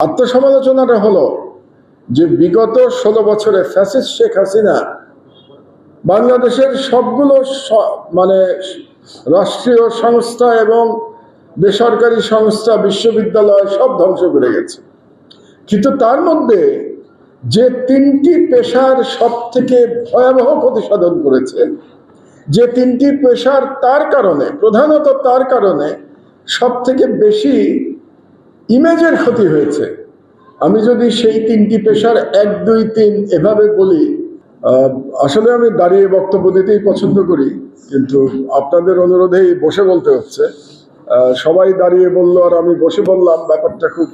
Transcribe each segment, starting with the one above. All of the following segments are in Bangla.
আত্মসমালোচনাটা হলো যে বিগত 16 বছরে ফ্যাসিস্ট শেখ হাসিনা বাংলাদেশের সবগুলো মানে রাষ্ট্রীয় সংস্থা এবং বেসরকারি সংস্থা, বিশ্ববিদ্যালয় সব ধ্বংস করে গেছে। কিন্তু তার মধ্যে যে তিনটি পেশার সব থেকে ভয়াবহ ক্ষতি সাধন করেছে, যে তিনটি পেশার তার কারণে, প্রধানত তার কারণে সব থেকে বেশি ইমেজের ক্ষতি হয়েছে, আমি যদি সেই তিনটি পেশার 1, 2, 3 এভাবে বলি, আসলে আমি দাঁড়িয়ে বক্তব্য দিতেই পছন্দ করি, কিন্তু আপনাদের অনুরোধেই বসে বলতে হচ্ছে। সবাই দাঁড়িয়ে বললো আর আমি বসে বললাম, ব্যাপারটা খুব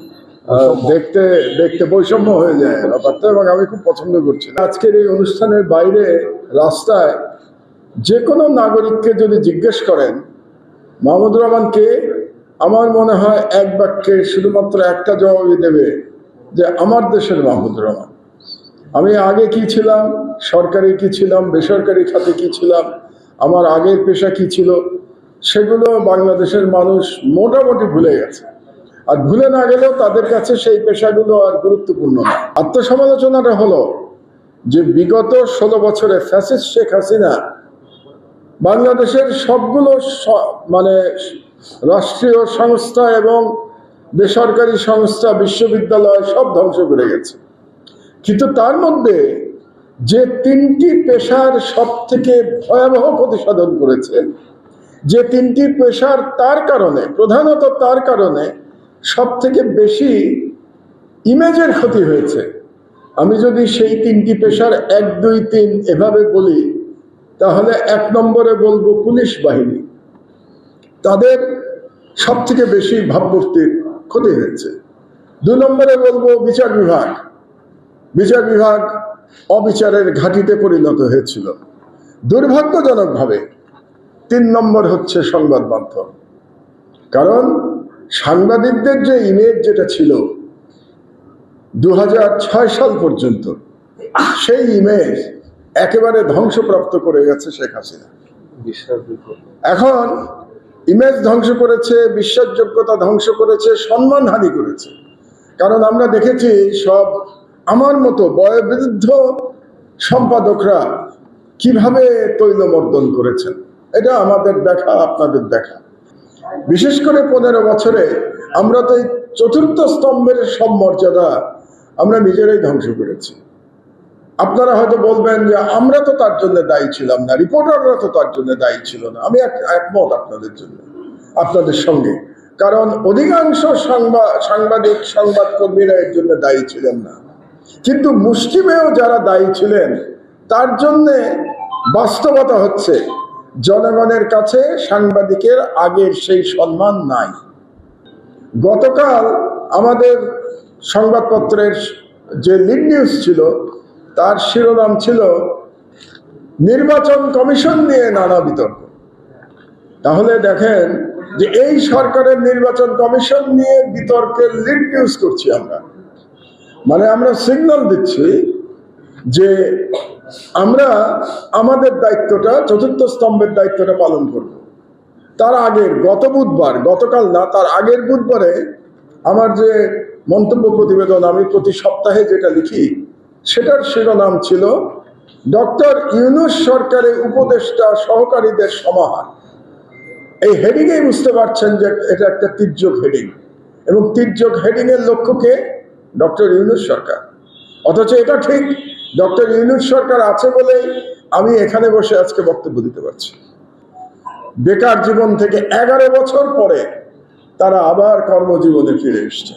দেখতে দেখতে বৈষম্য হয়ে যায় ব্যাপারটা, এবং আমি খুব পছন্দ করছি। আজকের এই অনুষ্ঠানের বাইরে রাস্তায় যে কোনো নাগরিককে যদি জিজ্ঞেস করেন মাহমুদুর রহমান কে, আমার মনে হয় এক বাক্যে শুধুমাত্র একটা জবাবই দেবে যে আমার দেশের মাহমুদুর রহমান। আমি আগে কি ছিলাম, সরকারি কি ছিলাম, বেসরকারি খাতে কি ছিলাম, আমার আগের পেশা কি ছিল, সেগুলো বাংলাদেশের মানুষ মোটামুটি ভুলে গেছে। আর ভুলে না গেলেও তাদের কাছে সেই পেশাগুলো আর গুরুত্বপূর্ণ না। আত্মসমালোচনাটা হলো যে বিগত 16 বছরে ফ্যাসিস্ট শেখ হাসিনা বাংলাদেশের সবগুলো মানে রাষ্ট্রীয় সংস্থা এবং বেসরকারি সংস্থা, বিশ্ববিদ্যালয় সব ধ্বংস করে গেছে। কিন্তু তার মধ্যে যে তিনটি পেশার সব থেকে ভয়াবহ ক্ষতি সাধন করেছে, যে তিনটি পেশার তার কারণে, প্রধানত তার কারণে সব থেকে বেশি ইমেজের ক্ষতি হয়েছে, আমি যদি সেই তিনটি পেশার 1, 2, 3 এভাবে বলি, তাহলে 1 নম্বরে বলবো পুলিশ বাহিনী। তাদের সব থেকে বেশি ভাবমূর্তির ক্ষতি হয়েছে। 2 নম্বরে বলবো বিচার বিভাগ। বিচার বিভাগ অবিচারের ঘাঁটিতে পরিণত হয়েছিল দুর্ভাগ্যজনকভাবে। 3 নম্বর হচ্ছে সংবাদ মাধ্যম। কারণ সাংবাদিকদের যে ইমেজ যেটা ছিল 2006 সাল পর্যন্ত, সেই ইমেজ একেবারে ধ্বংসপ্রাপ্ত করে গেছে শেখ হাসিনা। এখন ইমেজ ধ্বংস করেছে, বিশ্বাসযোগ্যতা ধ্বংস করেছে, সম্মানহানি করেছে। কারণ আমরা দেখেছি সব আমার মতো বয়োবৃদ্ধ সম্পাদকরা কিভাবে তৈলমর্দন করেছেন, এটা আমাদের দেখা, আপনাদের দেখা। বিশেষ করে 15 বছরে আমরা তো এই 4র্থ স্তম্ভের সব মর্যাদা আমরা নিজেরাই ধ্বংস করেছি। আপনারা হয়তো বলবেন যে আমরা তো তার জন্য দায়ী ছিলাম না, রিপোর্টাররা তো তার জন্য দায়ী ছিল না। আমি একমত আপনাদের জন্য, আপনাদের সঙ্গে। কারণ অধিকাংশ সাংবাদিক, সংবাদকর্মীরা এর জন্য দায়ী ছিলেন না। কিন্তু মুষ্টিমেয় যারা দায়ী ছিলেন, তার জন্যে বাস্তবতা হচ্ছে জনগণের কাছে সাংবাদিকের আগের সেই সম্মান নাই। গতকাল আমাদের সংবাদপত্রের যে লিড নিউজ ছিল, তার শিরোনাম ছিল নির্বাচন কমিশন নিয়ে নানা বিতর্ক। তাহলে দেখেন যে এই সরকারের নির্বাচন কমিশন নিয়ে বিতর্কের লিড নিউজ করছি আমরা। মানে আমরা সিগন্যাল দিচ্ছি যে আমরা আমাদের দায়িত্বটা, 4র্থ স্তম্ভের দায়িত্বটা পালন করব। তার আগের গতকাল না, তার আগের বুধবারে আমার যে মন্তব্য প্রতিবেদন আমি প্রতি সপ্তাহে যেটা লিখি, সেটার শিরোনাম ছিল ডক্টর ইউনূস সরকারের উপদেষ্টা সহকারীদের সমাহার। এই হেডিংয়েই বুঝতে পারছেন যে এটা একটা তির্যক হেডিং, এবং তির্যক হেডিং এর লক্ষ্যকে ডক্টর ইউনূস সরকার। অথচ এটা ঠিক, ডক্টর ইউনূস সরকার আছে বলেই আমি এখানে বসে আজকে বক্তব্য দিতে পারছি। বেকার জীবন থেকে 11 বছর পরে তারা আবার কর্মজীবনে ফিরে এসেছে।